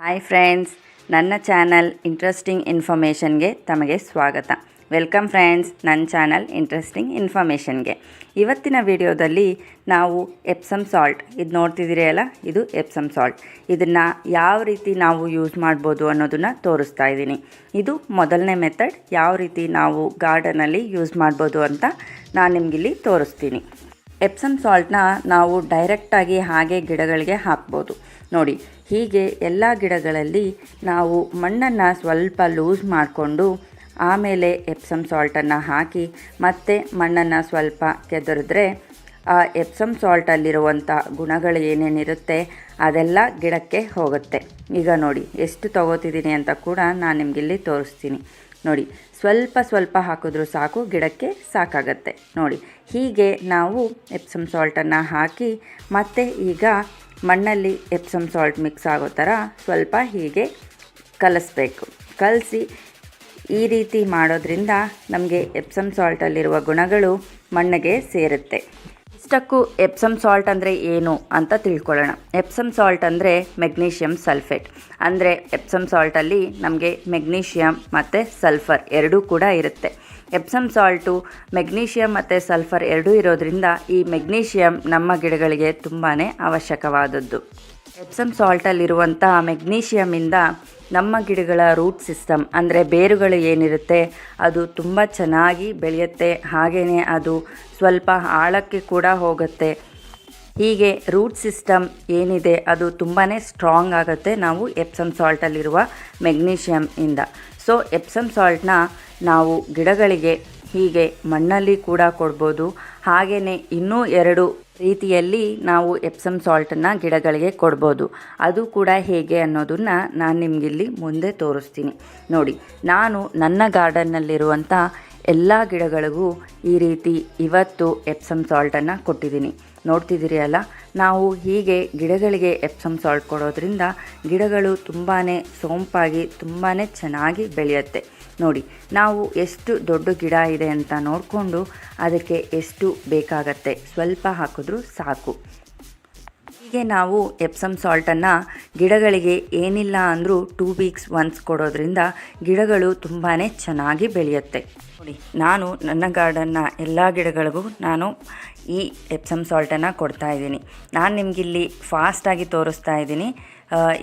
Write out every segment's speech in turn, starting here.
Hi friends, ನನ್ನ channel interesting ಇನ್ಫಾರ್ಮೇಷನ್ಗೆ ತಮಗೆ ಸ್ವಾಗತ. ವೆಲ್ಕಮ್ ಫ್ರೆಂಡ್ಸ್, ನನ್ನ ಚಾನಲ್ ಇಂಟ್ರೆಸ್ಟಿಂಗ್ ಇನ್ಫಾರ್ಮೇಷನ್ಗೆ. ಇವತ್ತಿನ ವಿಡಿಯೋದಲ್ಲಿ ನಾವು ಎಪ್ಸಮ್ ಸಾಲ್ಟ್, ಇದು ನೋಡ್ತಿದ್ದೀರಲ್ಲ, ಇದು ಎಪ್ಸಮ್ ಸಾಲ್ಟ್. ಇದನ್ನು ಯಾವ ರೀತಿ ನಾವು ಯೂಸ್ ಮಾಡ್ಬೋದು ಅನ್ನೋದನ್ನು ತೋರಿಸ್ತಾ ಇದ್ದೀನಿ. ಇದು ಮೊದಲನೇ ಮೆಥಡ್, ಯಾವ ರೀತಿ ನಾವು ಗಾರ್ಡನಲ್ಲಿ ಯೂಸ್ ಮಾಡ್ಬೋದು ಅಂತ ನಾನು ನಿಮಗಿಲ್ಲಿ ತೋರಿಸ್ತೀನಿ. ಎಪ್ಸಮ್ ಸಾಲ್ಟ್ನ ನಾವು ಡೈರೆಕ್ಟಾಗಿ ಹಾಗೆ ಗಿಡಗಳಿಗೆ ಹಾಕ್ಬೋದು. ನೋಡಿ, ಹೀಗೆ ಎಲ್ಲ ಗಿಡಗಳಲ್ಲಿ ನಾವು ಮಣ್ಣನ್ನು ಸ್ವಲ್ಪ ಲೂಸ್ ಮಾಡಿಕೊಂಡು ಆಮೇಲೆ ಎಪ್ಸಮ್ ಸಾಲ್ಟನ್ನು ಹಾಕಿ ಮತ್ತೆ ಮಣ್ಣನ್ನು ಸ್ವಲ್ಪ ಕೆದರಿದ್ರೆ ಆ ಎಪ್ಸಮ್ ಸಾಲ್ಟಲ್ಲಿರುವಂಥ ಗುಣಗಳು ಏನೇನಿರುತ್ತೆ ಅದೆಲ್ಲ ಗಿಡಕ್ಕೆ ಹೋಗುತ್ತೆ. ಈಗ ನೋಡಿ, ಎಷ್ಟು ತಗೋತಿದ್ದೀನಿ ಅಂತ ಕೂಡ ನಾನು ನಿಮಗಿಲ್ಲಿ ತೋರಿಸ್ತೀನಿ. ನೋಡಿ, ಸ್ವಲ್ಪ ಹಾಕಿದ್ರೂ ಸಾಕು, ಗಿಡಕ್ಕೆ ಸಾಕಾಗತ್ತೆ. ನೋಡಿ, ಹೀಗೆ ನಾವು ಎಪ್ಸಮ್ ಸಾಲ್ಟನ್ನು ಹಾಕಿ ಮತ್ತು ಈಗ ಮಣ್ಣಲ್ಲಿ ಎಪ್ಸಮ್ ಸಾಲ್ಟ್ ಮಿಕ್ಸ್ ಆಗೋ ಥರ ಸ್ವಲ್ಪ ಹೀಗೆ ಕಲಿಸ್ಬೇಕು. ಕಲಸಿ ಈ ರೀತಿ ಮಾಡೋದ್ರಿಂದ ನಮಗೆ ಎಪ್ಸಮ್ ಸಾಲ್ಟಲ್ಲಿರುವ ಗುಣಗಳು ಮಣ್ಣಿಗೆ ಸೇರುತ್ತೆ. ಇಷ್ಟಕ್ಕೂ ಎಪ್ಸಮ್ ಸಾಲ್ಟ್ ಅಂದರೆ ಏನು ಅಂತ ತಿಳ್ಕೊಳ್ಳೋಣ. ಎಪ್ಸಮ್ ಸಾಲ್ಟ್ ಅಂದರೆ ಮೆಗ್ನೀಷಿಯಮ್ ಸಲ್ಫೇಟ್. ಅಂದರೆ ಎಪ್ಸಮ್ ಸಾಲ್ಟಲ್ಲಿ ನಮಗೆ ಮೆಗ್ನೀಷಿಯಮ್ ಮತ್ತು ಸಲ್ಫರ್ ಎರಡೂ ಕೂಡ ಇರುತ್ತೆ. ಎಪ್ಸಮ್ ಸಾಲ್ಟು ಮೆಗ್ನೀಷಿಯಮ್ ಮತ್ತು ಸಲ್ಫರ್ ಎರಡೂ ಇರೋದ್ರಿಂದ ಈ ಮೆಗ್ನೀಷಿಯಮ್ ನಮ್ಮ ಗಿಡಗಳಿಗೆ ತುಂಬಾ ಅವಶ್ಯಕವಾದದ್ದು. ಎಪ್ಸಮ್ ಸಾಲ್ಟಲ್ಲಿರುವಂಥ ಮೆಗ್ನೀಷಿಯಮಿಂದ ನಮ್ಮ ಗಿಡಗಳ ರೂಟ್ ಸಿಸ್ಟಮ್ ಅಂದರೆ ಬೇರುಗಳು ಏನಿರುತ್ತೆ ಅದು ತುಂಬ ಚೆನ್ನಾಗಿ ಬೆಳೆಯುತ್ತೆ. ಹಾಗೆಯೇ ಅದು ಸ್ವಲ್ಪ ಆಳಕ್ಕೆ ಕೂಡ ಹೋಗುತ್ತೆ. ಹೀಗೆ ರೂಟ್ ಸಿಸ್ಟಮ್ ಏನಿದೆ ಅದು ತುಂಬಾ ಸ್ಟ್ರಾಂಗ್ ಆಗುತ್ತೆ ನಾವು ಎಪ್ಸಮ್ ಸಾಲ್ಟಲ್ಲಿರುವ ಮೆಗ್ನೀಷಿಯಮಿಂದ. ಸೊ ಎಪ್ಸಮ್ ಸಾಲ್ಟ್ನ ನಾವು ಗಿಡಗಳಿಗೆ ಹೀಗೆ ಮಣ್ಣಲ್ಲಿ ಕೂಡ ಕೊಡ್ಬೋದು. ಹಾಗೆಯೇ ಇನ್ನೂ 2 ರೀತಿಯಲ್ಲಿ ನಾವು ಎಪ್ಸಮ್ ಸಾಲ್ಟನ್ನು ಗಿಡಗಳಿಗೆ ಕೊಡ್ಬೋದು. ಅದು ಕೂಡ ಹೇಗೆ ಅನ್ನೋದನ್ನು ನಾನು ನಿಮಗಿಲ್ಲಿ ಮುಂದೆ ತೋರಿಸ್ತೀನಿ. ನೋಡಿ, ನಾನು ನನ್ನ ಗಾರ್ಡನ್ನಲ್ಲಿರುವಂಥ ಎಲ್ಲ ಗಿಡಗಳಿಗೂ ಈ ರೀತಿ ಇವತ್ತು ಎಪ್ಸಮ್ ಸಾಲ್ಟನ್ನು ಕೊಟ್ಟಿದ್ದೀನಿ. ನೋಡ್ತಿದ್ದೀರಿ ಅಲ್ಲ, ನಾವು ಹೀಗೆ ಗಿಡಗಳಿಗೆ ಎಪ್ಸಮ್ ಸಾಲ್ಟ್ ಕೊಡೋದ್ರಿಂದ ಗಿಡಗಳು ತುಂಬಾ ಸೊಂಪಾಗಿ ತುಂಬಾ ಚೆನ್ನಾಗಿ ಬೆಳೆಯುತ್ತೆ. ನೋಡಿ, ನಾವು ಎಷ್ಟು ದೊಡ್ಡ ಗಿಡ ಇದೆ ಅಂತ ನೋಡಿಕೊಂಡು ಅದಕ್ಕೆ ಎಷ್ಟು ಬೇಕಾಗತ್ತೆ ಸ್ವಲ್ಪ ಹಾಕಿದ್ರೂ ಸಾಕು. ಹೀಗೆ ನಾವು ಎಪ್ಸಮ್ ಸಾಲ್ಟನ್ನು ಗಿಡಗಳಿಗೆ ಏನಿಲ್ಲ ಅಂದರೂ 2 ವೀಕ್ಸ್ ಒನ್ಸ್ ಕೊಡೋದ್ರಿಂದ ಗಿಡಗಳು ತುಂಬಾ ಚೆನ್ನಾಗಿ ಬೆಳೆಯುತ್ತೆ. ನೋಡಿ, ನಾನು ನನ್ನ ಗಾರ್ಡನ್ನ ಎಲ್ಲ ಗಿಡಗಳಿಗೂ ನಾನು ಈ ಎಪ್ಸಮ್ ಸಾಲ್ಟನ್ನು ಕೊಡ್ತಾಯಿದ್ದೀನಿ. ನಾನು ನಿಮಗಿಲ್ಲಿ ಫಾಸ್ಟಾಗಿ ತೋರಿಸ್ತಾ ಇದ್ದೀನಿ.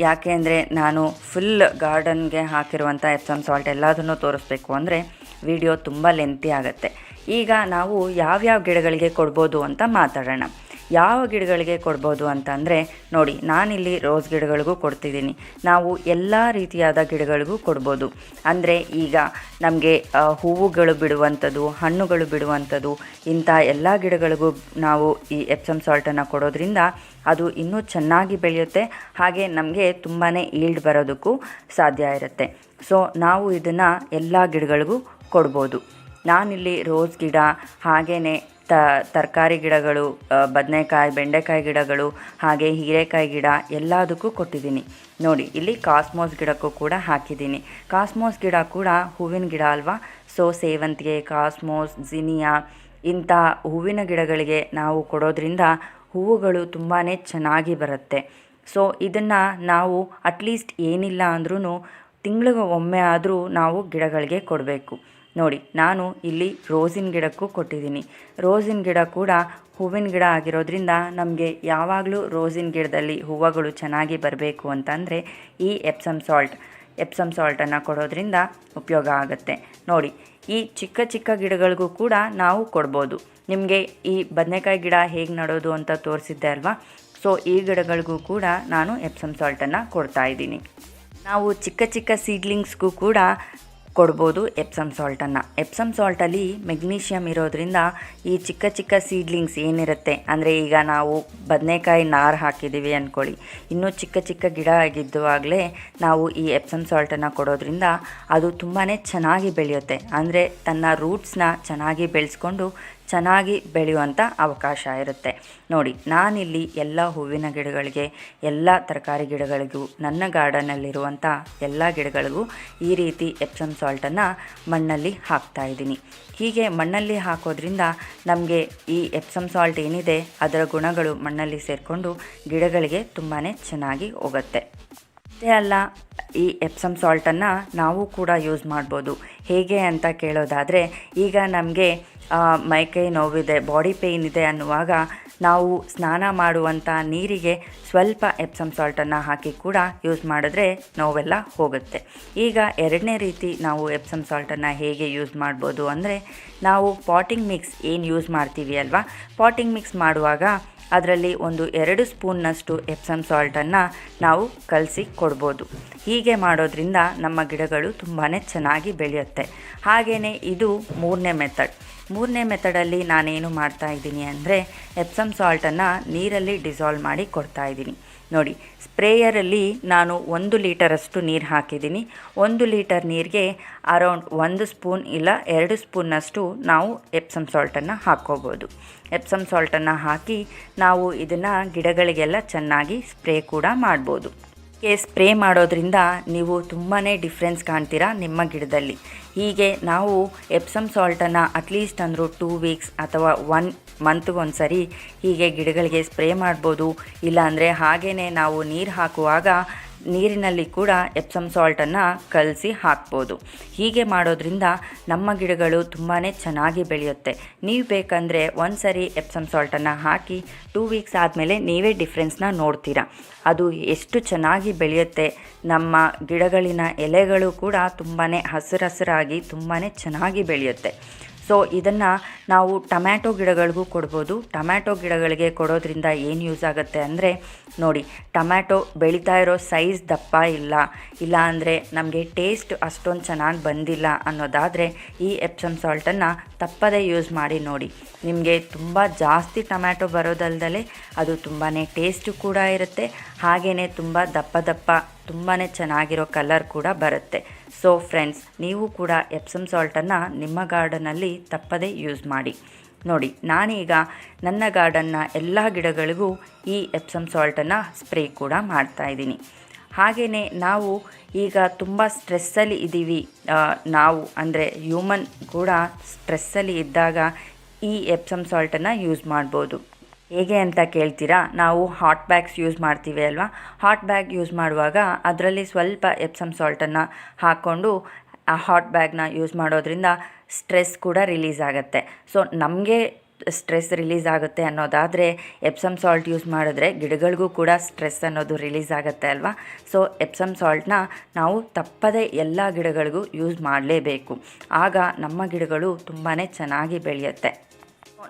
ಯಾಕೆ ಅಂದರೆ ನಾನು ಫುಲ್ ಗಾರ್ಡನ್ಗೆ ಹಾಕಿರುವಂಥ ಎಪ್ಸಮ್ ಸಾಲ್ಟ್ ಎಲ್ಲದನ್ನು ತೋರಿಸ್ಬೇಕು ಅಂದರೆ ವಿಡಿಯೋ ತುಂಬ ಲೆಂತಿ ಆಗುತ್ತೆ. ಈಗ ನಾವು ಯಾವ್ಯಾವ ಗಿಡಗಳಿಗೆ ಕೊಡ್ಬೋದು ಅಂತ ಮಾತಾಡೋಣ. ಯಾವ ಗಿಡಗಳಿಗೆ ಕೊಡ್ಬೋದು ಅಂತಂದರೆ ನೋಡಿ, ನಾನಿಲ್ಲಿ ರೋಸ್ ಗಿಡಗಳಿಗೂ ಕೊಡ್ತಿದ್ದೀನಿ. ನಾವು ಎಲ್ಲ ರೀತಿಯಾದ ಗಿಡಗಳಿಗೂ ಕೊಡ್ಬೋದು. ಅಂದರೆ ಈಗ ನಮಗೆ ಹೂವುಗಳು ಬಿಡುವಂಥದ್ದು, ಹಣ್ಣುಗಳು ಬಿಡುವಂಥದ್ದು, ಇಂಥ ಎಲ್ಲ ಗಿಡಗಳಿಗೂ ನಾವು ಈ ಎಪ್ಸಮ್ ಸಾಲ್ಟನ್ನು ಕೊಡೋದ್ರಿಂದ ಅದು ಇನ್ನೂ ಚೆನ್ನಾಗಿ ಬೆಳೆಯುತ್ತೆ. ಹಾಗೆ ನಮಗೆ ತುಂಬಾ ಈಲ್ಡ್ ಬರೋದಕ್ಕೂ ಸಾಧ್ಯ ಇರುತ್ತೆ. ಸೊ ನಾವು ಇದನ್ನು ಎಲ್ಲ ಗಿಡಗಳಿಗೂ ಕೊಡ್ಬೋದು. ನಾನಿಲ್ಲಿ ರೋಸ್ ಗಿಡ, ಹಾಗೆಯೇ ತರಕಾರಿ ಗಿಡಗಳು, ಬದನೆಕಾಯಿ, ಬೆಂಡೆಕಾಯಿ ಗಿಡಗಳು, ಹಾಗೆ ಹೀರೆಕಾಯಿ ಗಿಡ ಎಲ್ಲದಕ್ಕೂ ಕೊಟ್ಟಿದ್ದೀನಿ. ನೋಡಿ, ಇಲ್ಲಿ ಕಾಸ್ಮೋಸ್ ಗಿಡಕ್ಕೂ ಕೂಡ ಹಾಕಿದ್ದೀನಿ. ಕಾಸ್ಮೋಸ್ ಗಿಡ ಕೂಡ ಹೂವಿನ ಗಿಡ ಅಲ್ವಾ. ಸೊ ಸೇವಂತಿಗೆ, ಕಾಸ್ಮೋಸ್, ಜಿನಿಯಾ ಇಂಥ ಹೂವಿನ ಗಿಡಗಳಿಗೆ ನಾವು ಕೊಡೋದ್ರಿಂದ ಹೂವುಗಳು ತುಂಬಾ ಚೆನ್ನಾಗಿ ಬರುತ್ತೆ. ಸೊ ಇದನ್ನು ನಾವು ಅಟ್ಲೀಸ್ಟ್ ಏನಿಲ್ಲ ಅಂದ್ರೂ ತಿಂಗಳಿಗೆ ಒಮ್ಮೆ ಆದರೂ ನಾವು ಗಿಡಗಳಿಗೆ ಕೊಡಬೇಕು. ನೋಡಿ, ನಾನು ಇಲ್ಲಿ ರೋಸಿನ ಗಿಡಕ್ಕೂ ಕೊಟ್ಟಿದ್ದೀನಿ. ರೋಸಿನ ಗಿಡ ಕೂಡ ಹೂವಿನ ಗಿಡ ಆಗಿರೋದ್ರಿಂದ ನಮಗೆ ಯಾವಾಗಲೂ ರೋಸಿನ ಗಿಡದಲ್ಲಿ ಹೂವುಗಳು ಚೆನ್ನಾಗಿ ಬರಬೇಕು ಅಂತಂದರೆ ಈ ಎಪ್ಸಮ್ ಸಾಲ್ಟನ್ನು ಕೊಡೋದ್ರಿಂದ ಉಪಯೋಗ ಆಗುತ್ತೆ. ನೋಡಿ, ಈ ಚಿಕ್ಕ ಗಿಡಗಳಿಗೂ ಕೂಡ ನಾವು ಕೊಡ್ಬೋದು. ನಿಮಗೆ ಈ ಬದನೆಕಾಯಿ ಗಿಡ ಹೇಗೆ ನಡೋದು ಅಂತ ತೋರಿಸಿದ್ದೆ ಅಲ್ವಾ. ಸೊ ಈ ಗಿಡಗಳಿಗೂ ಕೂಡ ನಾನು ಎಪ್ಸಮ್ ಸಾಲ್ಟನ್ನು ಕೊಡ್ತಾಯಿದ್ದೀನಿ. ನಾವು ಚಿಕ್ಕ ಸೀಡ್ಲಿಂಗ್ಸ್ಗೂ ಕೂಡ ಕೊಡ್ಬೋದು ಎಪ್ಸಮ್ ಸಾಲ್ಟನ್ನು. ಎಪ್ಸಮ್ ಸಾಲ್ಟಲ್ಲಿ ಮೆಗ್ನೀಷಿಯಮ್ ಇರೋದ್ರಿಂದ ಈ ಚಿಕ್ಕ ಸೀಡ್ಲಿಂಗ್ಸ್ ಏನಿರುತ್ತೆ, ಅಂದರೆ ಈಗ ನಾವು ಬದನೆಕಾಯಿ ನಾರು ಹಾಕಿದ್ದೀವಿ ಅಂದ್ಕೊಳ್ಳಿ, ಇನ್ನೂ ಚಿಕ್ಕ ಗಿಡ ಆಗಿದ್ದುವಾಗಲೇ ನಾವು ಈ ಎಪ್ಸಮ್ ಸಾಲ್ಟನ್ನು ಕೊಡೋದ್ರಿಂದ ಅದು ತುಂಬಾ ಚೆನ್ನಾಗಿ ಬೆಳೆಯುತ್ತೆ. ಅಂದರೆ ತನ್ನ ರೂಟ್ಸ್ನ ಚೆನ್ನಾಗಿ ಬೆಳೆಸ್ಕೊಂಡು ಚೆನ್ನಾಗಿ ಬೆಳೆಯುವಂಥ ಅವಕಾಶ ಇರುತ್ತೆ. ನೋಡಿ, ನಾನಿಲ್ಲಿ ಎಲ್ಲ ಹೂವಿನ ಗಿಡಗಳಿಗೆ, ಎಲ್ಲ ತರಕಾರಿ ಗಿಡಗಳಿಗೂ, ನನ್ನ ಗಾರ್ಡನ್ನಲ್ಲಿರುವಂಥ ಎಲ್ಲ ಗಿಡಗಳಿಗೂ ಈ ರೀತಿ ಎಪ್ಸಮ್ ಸಾಲ್ಟನ್ನು ಮಣ್ಣಲ್ಲಿ ಹಾಕ್ತಾಯಿದ್ದೀನಿ. ಹೀಗೆ ಮಣ್ಣಲ್ಲಿ ಹಾಕೋದ್ರಿಂದ ನಮಗೆ ಈ ಎಪ್ಸಮ್ ಸಾಲ್ಟ್ ಏನಿದೆ ಅದರ ಗುಣಗಳು ಮಣ್ಣಲ್ಲಿ ಸೇರಿಕೊಂಡು ಗಿಡಗಳಿಗೆ ತುಂಬಾ ಚೆನ್ನಾಗಿ ಹೋಗುತ್ತೆ. ಅಷ್ಟೇ ಅಲ್ಲ, ಈ ಎಪ್ಸಮ್ ಸಾಲ್ಟನ್ನು ನಾವು ಕೂಡ ಯೂಸ್ ಮಾಡ್ಬೋದು. ಹೇಗೆ ಅಂತ ಕೇಳೋದಾದರೆ, ಈಗ ನಮಗೆ ಮೈಕೈ ನೋವಿದೆ, ಬಾಡಿ ಪೇಯ್ನ್ ಇದೆ ಅನ್ನುವಾಗ ನಾವು ಸ್ನಾನ ಮಾಡುವಂಥ ನೀರಿಗೆ ಸ್ವಲ್ಪ ಎಪ್ಸಮ್ ಸಾಲ್ಟನ್ನು ಹಾಕಿ ಕೂಡ ಯೂಸ್ ಮಾಡಿದ್ರೆ ನೋವೆಲ್ಲ ಹೋಗುತ್ತೆ. ಈಗ ಎರಡನೇ ರೀತಿ ನಾವು ಎಪ್ಸಮ್ ಸಾಲ್ಟನ್ನು ಹೇಗೆ ಯೂಸ್ ಮಾಡ್ಬೋದು ಅಂದರೆ, ನಾವು ಪಾಟಿಂಗ್ ಮಿಕ್ಸ್ ಏನು ಯೂಸ್ ಮಾಡ್ತೀವಿ ಅಲ್ವಾ, ಪಾಟಿಂಗ್ ಮಿಕ್ಸ್ ಮಾಡುವಾಗ ಅದರಲ್ಲಿ 1-2 ಸ್ಪೂನ್ನಷ್ಟು ಎಪ್ಸಮ್ ಸಾಲ್ಟನ್ನು ನಾವು ಕಲಸಿ ಕೊಡ್ಬೋದು. ಹೀಗೆ ಮಾಡೋದ್ರಿಂದ ನಮ್ಮ ಗಿಡಗಳು ತುಂಬಾ ಚೆನ್ನಾಗಿ ಬೆಳೆಯುತ್ತೆ. ಹಾಗೆಯೇ ಇದು ಮೂರನೇ ಮೆಥಡಲ್ಲಿ ನಾನೇನು ಮಾಡ್ತಾಯಿದ್ದೀನಿ ಅಂದರೆ, ಎಪ್ಸಮ್ ಸಾಲ್ಟನ್ನು ನೀರಲ್ಲಿ ಡಿಸಾಲ್ವ್ ಮಾಡಿ ಕೊಡ್ತಾಯಿದ್ದೀನಿ. ನೋಡಿ, ಸ್ಪ್ರೇಯರಲ್ಲಿ ನಾನು 1 ಲೀಟರಷ್ಟು ನೀರು ಹಾಕಿದ್ದೀನಿ. 1 ಲೀಟರ್ ನೀರಿಗೆ ಅರೌಂಡ್ 1 ಸ್ಪೂನ್ ಇಲ್ಲ 2 ಸ್ಪೂನ್ನಷ್ಟು ನಾವು ಎಪ್ಸಮ್ ಸಾಲ್ಟನ್ನು ಹಾಕ್ಕೋಬೋದು. ಎಪ್ಸಮ್ ಸಾಲ್ಟನ್ನು ಹಾಕಿ ನಾವು ಇದನ್ನು ಗಿಡಗಳಿಗೆಲ್ಲ ಚೆನ್ನಾಗಿ ಸ್ಪ್ರೇ ಕೂಡ ಮಾಡ್ಬೋದು. ಸ್ಪ್ರೇ ಮಾಡೋದ್ರಿಂದ ನೀವು ತುಂಬಾ ಡಿಫ್ರೆನ್ಸ್ ಕಾಣ್ತೀರಾ ನಿಮ್ಮ ಗಿಡದಲ್ಲಿ. ಹೀಗೆ ನಾವು ಎಪ್ಸಮ್ ಸಾಲ್ಟನ್ನು ಅಟ್ಲೀಸ್ಟ್ ಅಂದರೂ 2 ವೀಕ್ಸ್ ಅಥವಾ 1 ಮಂತ್ಗೊಂದು ಸರಿ ಹೀಗೆ ಗಿಡಗಳಿಗೆ ಸ್ಪ್ರೇ ಮಾಡ್ಬೋದು. ಇಲ್ಲಾಂದರೆ ಹಾಗೇ ನಾವು ನೀರು ಹಾಕುವಾಗ ನೀರಿನಲ್ಲಿ ಕೂಡ ಎಪ್ಸಮ್ ಸಾಲ್ಟನ್ನು ಕಲಸಿ ಹಾಕ್ಬೋದು. ಹೀಗೆ ಮಾಡೋದ್ರಿಂದ ನಮ್ಮ ಗಿಡಗಳು ತುಂಬಾ ಚೆನ್ನಾಗಿ ಬೆಳೆಯುತ್ತೆ. ನೀವು ಬೇಕಂದರೆ ಒಂದು ಸರಿ ಎಪ್ಸಮ್ ಸಾಲ್ಟನ್ನು ಹಾಕಿ 2 ವೀಕ್ಸ್ ಆದಮೇಲೆ ನೀವೇ ಡಿಫ್ರೆನ್ಸ್ನ ನೋಡ್ತೀರಾ. ಅದು ಎಷ್ಟು ಚೆನ್ನಾಗಿ ಬೆಳೆಯುತ್ತೆ. ನಮ್ಮ ಗಿಡಗಳಿನ ಎಲೆಗಳು ಕೂಡ ತುಂಬಾ ಹಸಿರಾಗಿ ತುಂಬಾ ಚೆನ್ನಾಗಿ ಬೆಳೆಯುತ್ತೆ. ಸೊ ಇದನ್ನು ನಾವು ಟೊಮ್ಯಾಟೊ ಗಿಡಗಳಿಗೂ ಕೊಡ್ಬೋದು. ಟೊಮ್ಯಾಟೊ ಗಿಡಗಳಿಗೆ ಕೊಡೋದ್ರಿಂದ ಏನು ಯೂಸ್ ಆಗುತ್ತೆ ಅಂದರೆ, ನೋಡಿ, ಟೊಮ್ಯಾಟೊ ಬೆಳೀತಾ ಇರೋ ಸೈಜ್ ದಪ್ಪ ಇಲ್ಲ ಅಂದರೆ ನಮಗೆ ಟೇಸ್ಟ್ ಅಷ್ಟೊಂದು ಚೆನ್ನಾಗಿ ಬಂದಿಲ್ಲ ಅನ್ನೋದಾದರೆ ಈ ಎಪ್ಸಮ್ ಸಾಲ್ಟನ್ನು ತಪ್ಪದೇ ಯೂಸ್ ಮಾಡಿ ನೋಡಿ. ನಿಮಗೆ ತುಂಬ ಜಾಸ್ತಿ ಟೊಮ್ಯಾಟೊ ಬರೋದಲ್ದಲೇ ಅದು ತುಂಬಾ ಟೇಸ್ಟು ಕೂಡ ಇರುತ್ತೆ. ಹಾಗೆಯೇ ತುಂಬ ದಪ್ಪ ತುಂಬಾ ಚೆನ್ನಾಗಿರೋ ಕಲರ್ ಕೂಡ ಬರುತ್ತೆ. ಸೊ ಫ್ರೆಂಡ್ಸ್, ನೀವು ಕೂಡ ಎಪ್ಸಮ್ ಸಾಲ್ಟನ್ನು ನಿಮ್ಮ ಗಾರ್ಡನಲ್ಲಿ ತಪ್ಪದೇ ಯೂಸ್ ಮಾಡಿ ನೋಡಿ. ನಾನೀಗ ನನ್ನ ಗಾರ್ಡನ್ನ ಎಲ್ಲ ಗಿಡಗಳಿಗೂ ಈ ಎಪ್ಸಮ್ ಸಾಲ್ಟನ್ನು ಸ್ಪ್ರೇ ಕೂಡ ಮಾಡ್ತಾಯಿದ್ದೀನಿ. ಹಾಗೆಯೇ ನಾವು ಈಗ ತುಂಬ ಸ್ಟ್ರೆಸ್ಸಲ್ಲಿ ಇದ್ದೀವಿ, ನಾವು ಅಂದರೆ ಹ್ಯೂಮನ್ ಕೂಡ ಸ್ಟ್ರೆಸ್ಸಲ್ಲಿ ಇದ್ದಾಗ ಈ ಎಪ್ಸಮ್ ಸಾಲ್ಟನ್ನು ಯೂಸ್ ಮಾಡ್ಬೋದು. ಹೇಗೆ ಅಂತ ಕೇಳ್ತೀರಾ? ನಾವು ಹಾಟ್ ಬ್ಯಾಗ್ಸ್ ಯೂಸ್ ಮಾಡ್ತೀವಿ ಅಲ್ವಾ, ಹಾಟ್ ಬ್ಯಾಗ್ ಯೂಸ್ ಮಾಡುವಾಗ ಅದರಲ್ಲಿ ಸ್ವಲ್ಪ ಎಪ್ಸಮ್ ಸಾಲ್ಟನ್ನು ಹಾಕ್ಕೊಂಡು ಆ ಹಾಟ್ ಬ್ಯಾಗ್ನ ಯೂಸ್ ಮಾಡೋದ್ರಿಂದ ಸ್ಟ್ರೆಸ್ ಕೂಡ ರಿಲೀಸ್ ಆಗುತ್ತೆ. ಸೊ ನಮಗೆ ಸ್ಟ್ರೆಸ್ ರಿಲೀಸ್ ಆಗುತ್ತೆ ಅನ್ನೋದಾದರೆ ಎಪ್ಸಮ್ ಸಾಲ್ಟ್ ಯೂಸ್ ಮಾಡಿದ್ರೆ ಗಿಡಗಳಿಗೂ ಕೂಡ ಸ್ಟ್ರೆಸ್ ಅನ್ನೋದು ರಿಲೀಸ್ ಆಗುತ್ತೆ ಅಲ್ವಾ. ಸೊ ಎಪ್ಸಮ್ ಸಾಲ್ಟನ್ನ ನಾವು ತಪ್ಪದೇ ಎಲ್ಲ ಗಿಡಗಳಿಗೂ ಯೂಸ್ ಮಾಡಲೇಬೇಕು. ಆಗ ನಮ್ಮ ಗಿಡಗಳು ತುಂಬಾ ಚೆನ್ನಾಗಿ ಬೆಳೆಯುತ್ತೆ.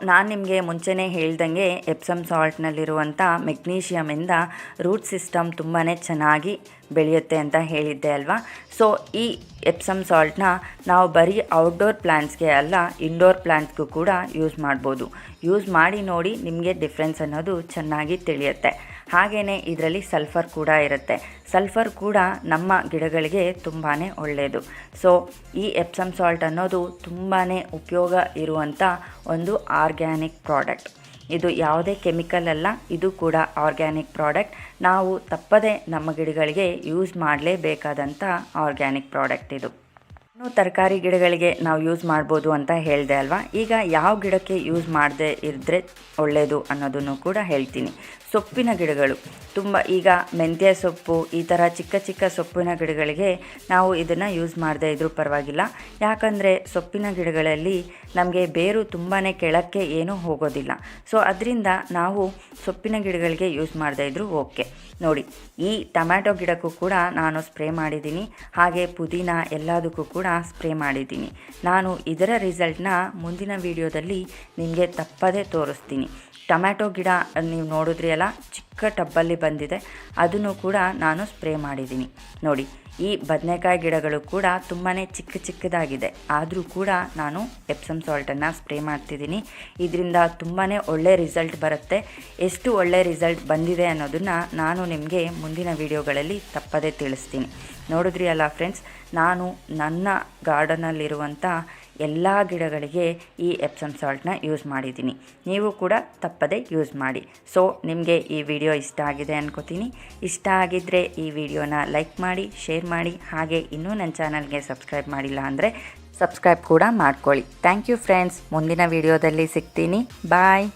ನಾನು ನಿಮಗೆ ಮುಂಚೆನೇ ಹೇಳ್ದಂಗೆ ಎಪ್ಸಮ್ ಸಾಲ್ಟ್ನಲ್ಲಿರುವಂಥ ಮೆಗ್ನೀಷಿಯಮಿಂದ ರೂಟ್ ಸಿಸ್ಟಮ್ ತುಂಬಾ ಚೆನ್ನಾಗಿ ಬೆಳೆಯುತ್ತೆ ಅಂತ ಹೇಳಿದ್ದೆ ಅಲ್ವಾ. ಸೊ ಈ ಎಪ್ಸಮ್ ಸಾಲ್ಟನ್ನ ನಾವು ಬರೀ ಔಟ್ಡೋರ್ ಪ್ಲ್ಯಾಂಟ್ಸ್ಗೆ ಅಲ್ಲ, ಇಂಡೋರ್ ಪ್ಲ್ಯಾಂಟ್ಸ್ಗೂ ಕೂಡ ಯೂಸ್ ಮಾಡ್ಬೋದು. ಯೂಸ್ ಮಾಡಿ ನೋಡಿ, ನಿಮಗೆ ಡಿಫ್ರೆನ್ಸ್ ಅನ್ನೋದು ಚೆನ್ನಾಗಿ ತಿಳಿಯುತ್ತೆ. ಹಾಗೆಯೇ ಇದರಲ್ಲಿ ಸಲ್ಫರ್ ಕೂಡ ಇರುತ್ತೆ. ಸಲ್ಫರ್ ಕೂಡ ನಮ್ಮ ಗಿಡಗಳಿಗೆ ತುಂಬಾ ಒಳ್ಳೆಯದು. ಸೊ ಈ ಎಪ್ಸಮ್ ಸಾಲ್ಟ್ ಅನ್ನೋದು ತುಂಬಾ ಉಪಯೋಗ ಇರುವಂಥ ಒಂದು ಆರ್ಗ್ಯಾನಿಕ್ ಪ್ರಾಡಕ್ಟ್. ಇದು ಯಾವುದೇ ಕೆಮಿಕಲ್ ಅಲ್ಲ, ಇದು ಕೂಡ ಆರ್ಗ್ಯಾನಿಕ್ ಪ್ರಾಡಕ್ಟ್. ನಾವು ತಪ್ಪದೇ ನಮ್ಮ ಗಿಡಗಳಿಗೆ ಯೂಸ್ ಮಾಡಲೇಬೇಕಾದಂಥ ಆರ್ಗ್ಯಾನಿಕ್ ಪ್ರಾಡಕ್ಟ್ ಇದು. ಇನ್ನು ತರಕಾರಿ ಗಿಡಗಳಿಗೆ ನಾವು ಯೂಸ್ ಮಾಡ್ಬೋದು ಅಂತ ಹೇಳಿದೆ ಅಲ್ವಾ. ಈಗ ಯಾವ ಗಿಡಕ್ಕೆ ಯೂಸ್ ಮಾಡದೆ ಇದ್ದರೆ ಒಳ್ಳೆಯದು ಅನ್ನೋದನ್ನು ಕೂಡ ಹೇಳ್ತೀನಿ. ಸೊಪ್ಪಿನ ಗಿಡಗಳು ಈಗ ಮೆಂತ್ಯ ಸೊಪ್ಪು, ಈ ಥರ ಚಿಕ್ಕ ಸೊಪ್ಪಿನ ಗಿಡಗಳಿಗೆ ನಾವು ಇದನ್ನು ಯೂಸ್ ಮಾಡದೇ ಇದ್ರೂ ಪರವಾಗಿಲ್ಲ. ಯಾಕಂದರೆ ಸೊಪ್ಪಿನ ಗಿಡಗಳಲ್ಲಿ ನಮಗೆ ಬೇರು ತುಂಬಾ ಕೆಳಕ್ಕೆ ಏನೂ ಹೋಗೋದಿಲ್ಲ. ಸೊ ಅದರಿಂದ ನಾವು ಸೊಪ್ಪಿನ ಗಿಡಗಳಿಗೆ ಯೂಸ್ ಮಾಡದೇ ಇದ್ರೂ ಓಕೆ. ನೋಡಿ, ಈ ಟೊಮ್ಯಾಟೊ ಗಿಡಕ್ಕೂ ಕೂಡ ನಾನು ಸ್ಪ್ರೇ ಮಾಡಿದ್ದೀನಿ. ಹಾಗೆ ಪುದೀನ ಎಲ್ಲದಕ್ಕೂ ಕೂಡ ಸ್ಪ್ರೇ ಮಾಡಿದ್ದೀನಿ. ನಾನು ಇದರ ರಿಸಲ್ಟ್ನ ಮುಂದಿನ ವಿಡಿಯೋದಲ್ಲಿ ನಿಮಗೆ ತಪ್ಪದೇ ತೋರಿಸ್ತೀನಿ. ಟೊಮ್ಯಾಟೊ ಗಿಡ ನೀವು ನೋಡಿದ್ರಿ ಅಲ್ಲ, ಚಿಕ್ಕ ಟಬ್ಬಲ್ಲಿ ಬಂದಿದೆ, ಅದನ್ನು ಕೂಡ ನಾನು ಸ್ಪ್ರೇ ಮಾಡಿದ್ದೀನಿ. ನೋಡಿ, ಈ ಬದನೆಕಾಯಿ ಗಿಡಗಳು ಕೂಡ ತುಂಬಾ ಚಿಕ್ಕದಾಗಿದೆ, ಆದರೂ ಕೂಡ ನಾನು ಎಪ್ಸಮ್ ಸಾಲ್ಟನ್ನು ಸ್ಪ್ರೇ ಮಾಡ್ತಿದ್ದೀನಿ. ಇದರಿಂದ ತುಂಬಾ ಒಳ್ಳೆ ರಿಸಲ್ಟ್ ಬರುತ್ತೆ. ಎಷ್ಟು ಒಳ್ಳೆ ರಿಸಲ್ಟ್ ಬಂದಿದೆ ಅನ್ನೋದನ್ನು ನಾನು ನಿಮಗೆ ಮುಂದಿನ ವಿಡಿಯೋಗಳಲ್ಲಿ ತಪ್ಪದೇ ತಿಳಿಸ್ತೀನಿ. ನೋಡಿದ್ರಿ ಅಲ್ಲ ಫ್ರೆಂಡ್ಸ್, ನಾನು ನನ್ನ ಗಾರ್ಡನಲ್ಲಿರುವಂಥ ಎಲ್ಲ ಗಿಡಗಳಿಗೆ ಈ ಎಪ್ಸಮ್ ಸಾಲ್ಟನ್ನ ಯೂಸ್ ಮಾಡಿದ್ದೀನಿ. ನೀವು ಕೂಡ ತಪ್ಪದೇ ಯೂಸ್ ಮಾಡಿ. ಸೊ ನಿಮಗೆ ಈ ವಿಡಿಯೋ ಇಷ್ಟ ಆಗಿದೆ ಅನ್ಕೋತೀನಿ. ಇಷ್ಟ ಆಗಿದ್ದರೆ ಈ ವಿಡಿಯೋನ ಲೈಕ್ ಮಾಡಿ, ಶೇರ್ ಮಾಡಿ. ಹಾಗೆ ಇನ್ನೂ ನನ್ನ ಚಾನಲ್ಗೆ ಸಬ್ಸ್ಕ್ರೈಬ್ ಮಾಡಿಲ್ಲ ಅಂದರೆ ಸಬ್ಸ್ಕ್ರೈಬ್ ಕೂಡ ಮಾಡ್ಕೊಳ್ಳಿ. Thank you friends. ಮುಂದಿನ ವಿಡಿಯೋದಲ್ಲಿ ಸಿಗ್ತೀನಿ. ಬಾಯ್.